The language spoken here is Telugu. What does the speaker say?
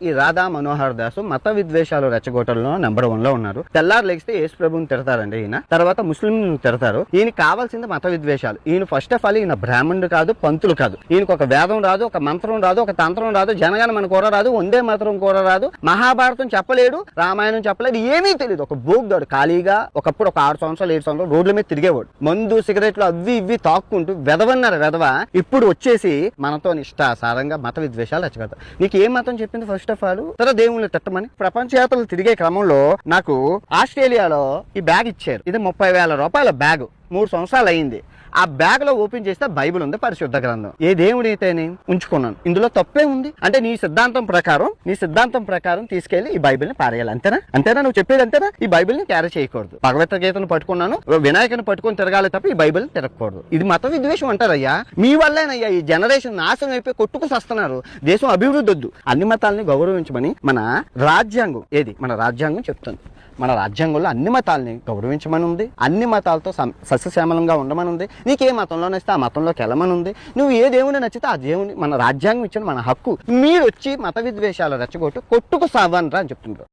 ఈ రాధా మనోహర్ దాసు మత విద్వేషాలు రెచ్చగొట్టడంలో నెంబర్ 1 లో ఉన్నారు. తెల్లారు లెగిస్తే యేసు ప్రభుని తిడతారండి ఈయన. తర్వాత ముస్లిం తిడతారు. ఈయన కావాల్సింది మత విద్వేషాలు. ఈయన ఫస్ట్ ఆఫ్ ఆల్ ఈయన బ్రాహ్మణుడు కాదు, పంతులు కాదు. ఈయనకు ఒక వేదం రాదు, ఒక మంత్రం రాదు, ఒక తంత్రం రాదు, జనగణ కూర రాదు, వందే మాత్రం కూర రాదు, మహాభారతం చెప్పలేడు, రామాయణం చెప్పలేడు, ఏమీ తెలియదు. ఒక బోగ్దాడు ఖాళీగా. ఒకప్పుడు ఒక 6 సంవత్సరాలు 7 సంవత్సరాలు రోడ్ల మీద తిరిగేవాడు. మందు సిగరెట్లు అవి ఇవి తాక్కుంటూ వెదవన్నారు వెదవ. ఇప్పుడు వచ్చేసి మనతో ఇష్టాసారంగా మత విద్వేషాలు రెచ్చగొడతారు. నీకు ఏ మతం చెప్పింది ఫస్ట్ ఆఫ్ ఆల్? తర్వాత దేవుళ్ళు తిట్టమని. ప్రపంచ యాత్రలు తిరిగే క్రమంలో నాకు ఆస్ట్రేలియాలో ఈ బ్యాగ్ ఇచ్చారు. ఇది 30,000 రూపాయల బ్యాగ్. 3 సంవత్సరాలు అయింది. ఆ బ్యాగ్ లో ఓపెన్ చేస్తే బైబిల్ ఉంది, పరిశుద్ధ గ్రంథం. ఏ దేవుడైతేనే ఉంచుకున్నాను. ఇందులో తప్పే ఉంది అంటే నీ సిద్ధాంతం ప్రకారం తీసుకెళ్లి ఈ బైబిల్ ని పారేయాలి. అంతేనా నువ్వు చెప్పేది? అంతేనా? ఈ బైబిల్ ని క్యారీ చేయకూడదు. భగవద్గీతను పట్టుకున్నాను, వినాయకుని పట్టుకుని తిరగాలి తప్ప ఈ బైబిల్ ని తిరగకూడదు. ఇది మత విద్వేషం అంటారయ్యా. మీ వల్లేనయ్యా ఈ జనరేషన్ నాశనం అయిపోయి కొట్టుకు సస్తున్నారు. దేశం అభివృద్ధి వద్దు. అన్ని మతాలని గౌరవించమని మన రాజ్యాంగం మన రాజ్యాంగం చెప్తుంది. మన రాజ్యాంగంలో అన్ని మతాలని గౌరవించమని ఉంది. అన్ని మతాలతో సస్యశ్యామలంగా ఉండమని ఉంది. నీకు ఏ మతంలో నచ్చితే ఆ మతంలోకి వెళ్ళమని ఉంది. నువ్వు ఏ దేవుని నచ్చితే ఆ దేవుని, మన రాజ్యాంగం ఇచ్చిన మన హక్కు. మీరు వచ్చి మత విద్వేషాలు రెచ్చగొట్టు కొట్టుకు సావనరా అని చెప్తున్నారు.